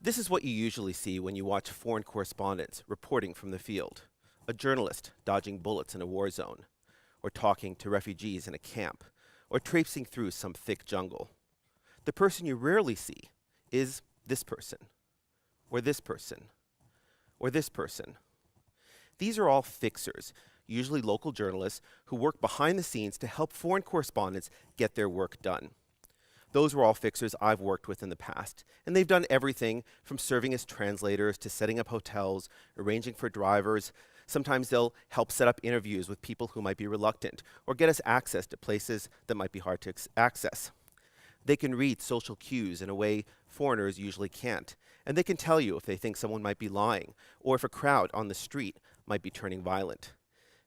This is what you usually see when you watch foreign correspondents reporting from the field. A journalist dodging bullets in a war zone, or talking to refugees in a camp, or traipsing through some thick jungle. The person you rarely see is this person, or this person, or this person. These are all fixers, usually local journalists who work behind the scenes to help foreign correspondents get their work done. Those were all fixers I've worked with in the past, and they've done everything from serving as translators to setting up hotels, arranging for drivers. Sometimes they'll help set up interviews with people who might be reluctant, or get us access to places that might be hard to access. They can read social cues in a way foreigners usually can't, and they can tell you if they think someone might be lying, or if a crowd on the street might be turning violent.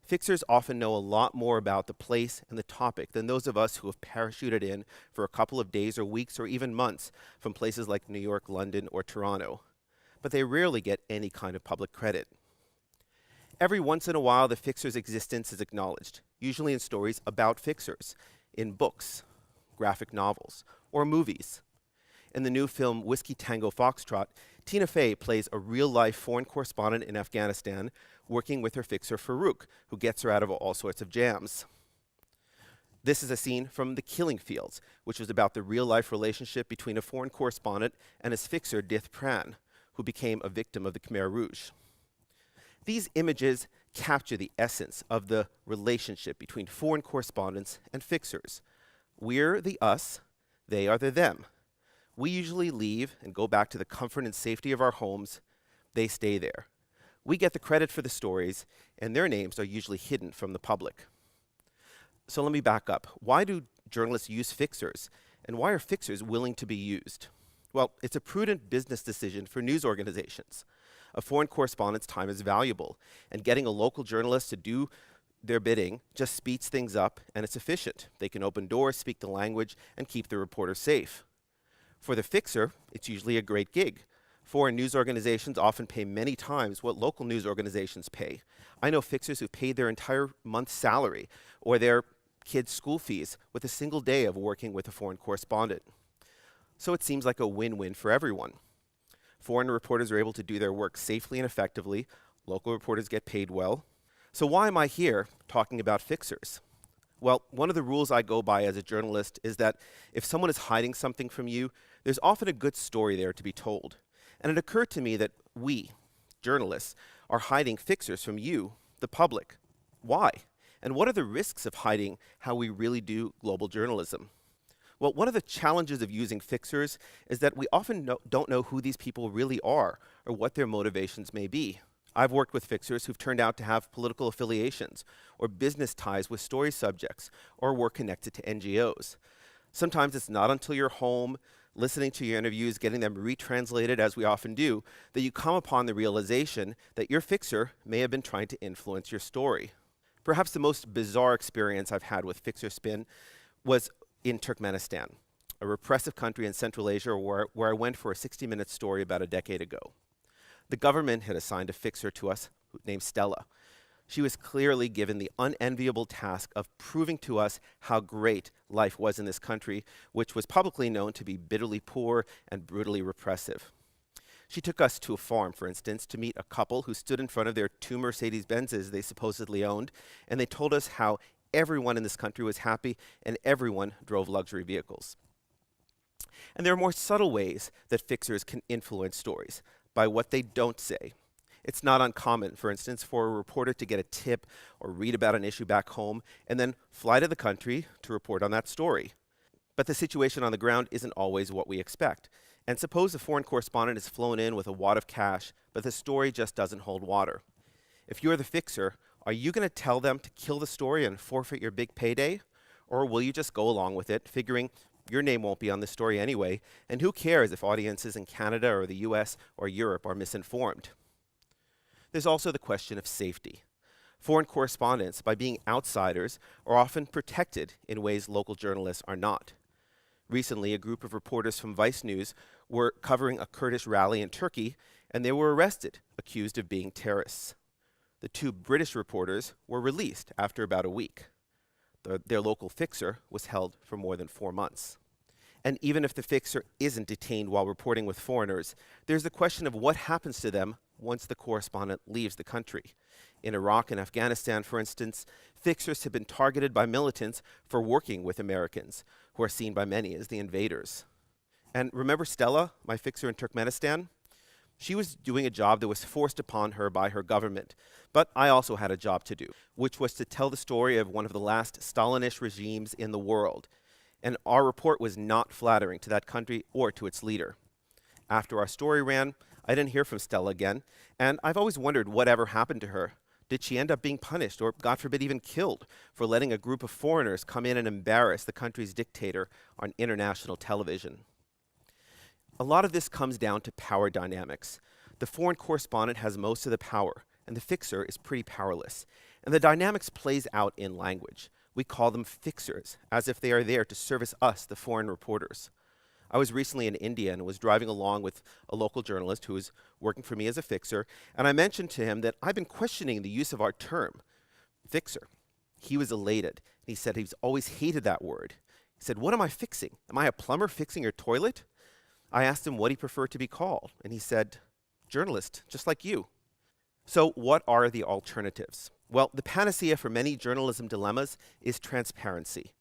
Fixers often know a lot more about the place and the topic than those of us who have parachuted in for a couple of days or weeks or even months from places like New York, London, or Toronto. But they rarely get any kind of public credit. Every once in a while, the fixer's existence is acknowledged, usually in stories about fixers, in books, graphic novels, or movies. In the new film Whiskey Tango Foxtrot, Tina Fey plays a real-life foreign correspondent in Afghanistan working with her fixer Farouk, who gets her out of all sorts of jams. This is a scene from The Killing Fields, which was about the real-life relationship between a foreign correspondent and his fixer Dith Pran, who became a victim of the Khmer Rouge. These images capture the essence of the relationship between foreign correspondents and fixers. We're the us, they are the them. We usually leave and go back to the comfort and safety of our homes. They stay there. We get the credit for the stories, and their names are usually hidden from the public. So let me back up. Why do journalists use fixers, and why are fixers willing to be used? Well, it's a prudent business decision for news organizations. A foreign correspondent's time is valuable, and getting a local journalist to do their bidding just speeds things up, and it's efficient. They can open doors, speak the language, and keep the reporter safe. For the fixer, it's usually a great gig. Foreign news organizations often pay many times what local news organizations pay. I know fixers who paid their entire month's salary or their kids' school fees with a single day of working with a foreign correspondent. So it seems like a win-win for everyone. Foreign reporters are able to do their work safely and effectively. Local reporters get paid well. So why am I here talking about fixers? Well, one of the rules I go by as a journalist is that if someone is hiding something from you, there's often a good story there to be told. And it occurred to me that we, journalists, are hiding fixers from you, the public. Why? And what are the risks of hiding how we really do global journalism? Well, one of the challenges of using fixers is that we often don't know who these people really are or what their motivations may be. I've worked with fixers who've turned out to have political affiliations or business ties with story subjects or were connected to NGOs. Sometimes it's not until you're home, listening to your interviews, getting them retranslated as we often do, that you come upon the realization that your fixer may have been trying to influence your story. Perhaps the most bizarre experience I've had with fixer spin was in Turkmenistan, a repressive country in Central Asia where I went for a 60-minute story about a decade ago. The government had assigned a fixer to us named Stella. She was clearly given the unenviable task of proving to us how great life was in this country, which was publicly known to be bitterly poor and brutally repressive. She took us to a farm, for instance, to meet a couple who stood in front of their 2 Mercedes-Benzes they supposedly owned, and they told us how everyone in this country was happy and everyone drove luxury vehicles. And there are more subtle ways that fixers can influence stories, by what they don't say. It's not uncommon, for instance, for a reporter to get a tip or read about an issue back home and then fly to the country to report on that story. But the situation on the ground isn't always what we expect. And suppose a foreign correspondent is flown in with a wad of cash, but the story just doesn't hold water. If you're the fixer, are you going to tell them to kill the story and forfeit your big payday? Or will you just go along with it, figuring your name won't be on the story anyway, and who cares if audiences in Canada or the US or Europe are misinformed? There's also the question of safety. Foreign correspondents, by being outsiders, are often protected in ways local journalists are not. Recently, a group of reporters from Vice News were covering a Kurdish rally in Turkey, and they were arrested, accused of being terrorists. The 2 British reporters were released after about a week. Their local fixer was held for more than 4 months. And even if the fixer isn't detained while reporting with foreigners, there's the question of what happens to them once the correspondent leaves the country. In Iraq and Afghanistan, for instance, fixers have been targeted by militants for working with Americans, who are seen by many as the invaders. And remember Stella, my fixer in Turkmenistan? She was doing a job that was forced upon her by her government, but I also had a job to do, which was to tell the story of one of the last Stalinish regimes in the world. And our report was not flattering to that country or to its leader. After our story ran, I didn't hear from Stella again, and I've always wondered whatever happened to her. Did she end up being punished, or God forbid even killed, for letting a group of foreigners come in and embarrass the country's dictator on international television? A lot of this comes down to power dynamics. The foreign correspondent has most of the power, and the fixer is pretty powerless. And the dynamics plays out in language. We call them fixers, as if they are there to service us, the foreign reporters. I was recently in India and was driving along with a local journalist who was working for me as a fixer, and I mentioned to him that I've been questioning the use of our term, fixer. He was elated. He said he's always hated that word. He said, "What am I fixing? Am I a plumber fixing your toilet?" I asked him what he preferred to be called, and he said, "Journalist, just like you." So what are the alternatives? Well, the panacea for many journalism dilemmas is transparency.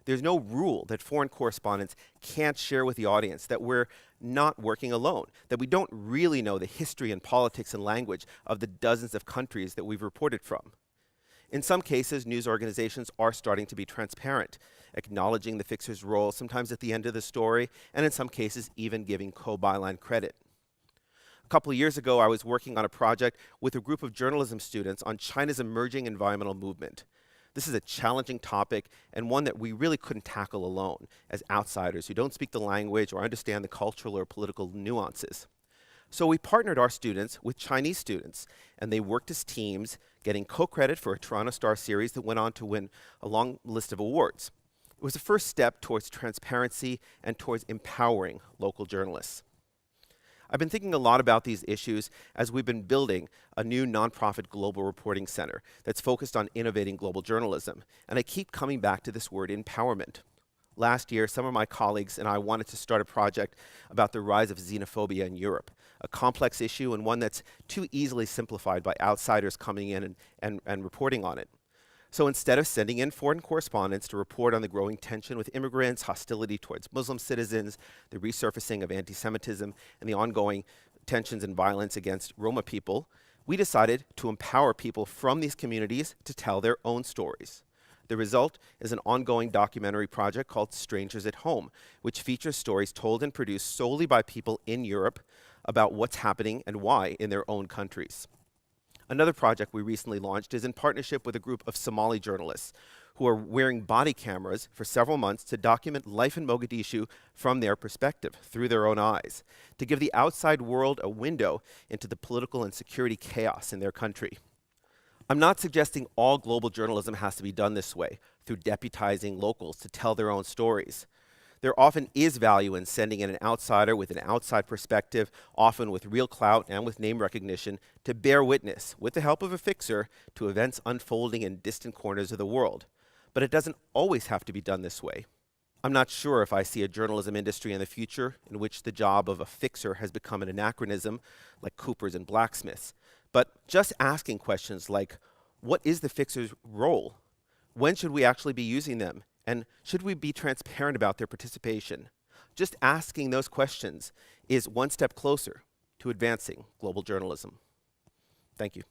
There's no rule that foreign correspondents can't share with the audience that we're not working alone, that we don't really know the history and politics and language of the dozens of countries that we've reported from. In some cases, news organizations are starting to be transparent, acknowledging the fixer's role sometimes at the end of the story, and in some cases even giving co-byline credit. A couple of years ago, I was working on a project with a group of journalism students on China's emerging environmental movement. This is a challenging topic and one that we really couldn't tackle alone as outsiders who don't speak the language or understand the cultural or political nuances. So we partnered our students with Chinese students, and they worked as teams, getting co-credit for a Toronto Star series that went on to win a long list of awards. It was the first step towards transparency and towards empowering local journalists. I've been thinking a lot about these issues as we've been building a new nonprofit global reporting center that's focused on innovating global journalism, and I keep coming back to this word, empowerment. Last year, some of my colleagues and I wanted to start a project about the rise of xenophobia in Europe, a complex issue and one that's too easily simplified by outsiders coming in and reporting on it. So instead of sending in foreign correspondents to report on the growing tension with immigrants, hostility towards Muslim citizens, the resurfacing of anti-Semitism, and the ongoing tensions and violence against Roma people, we decided to empower people from these communities to tell their own stories. The result is an ongoing documentary project called Strangers at Home, which features stories told and produced solely by people in Europe about what's happening and why in their own countries. Another project we recently launched is in partnership with a group of Somali journalists who are wearing body cameras for several months to document life in Mogadishu from their perspective, through their own eyes, to give the outside world a window into the political and security chaos in their country. I'm not suggesting all global journalism has to be done this way, through deputizing locals to tell their own stories. There often is value in sending in an outsider with an outside perspective, often with real clout and with name recognition, to bear witness, with the help of a fixer, to events unfolding in distant corners of the world. But it doesn't always have to be done this way. I'm not sure if I see a journalism industry in the future in which the job of a fixer has become an anachronism, like coopers and blacksmiths. But just asking questions like, what is the fixer's role? When should we actually be using them? And should we be transparent about their participation? Just asking those questions is one step closer to advancing global journalism. Thank you.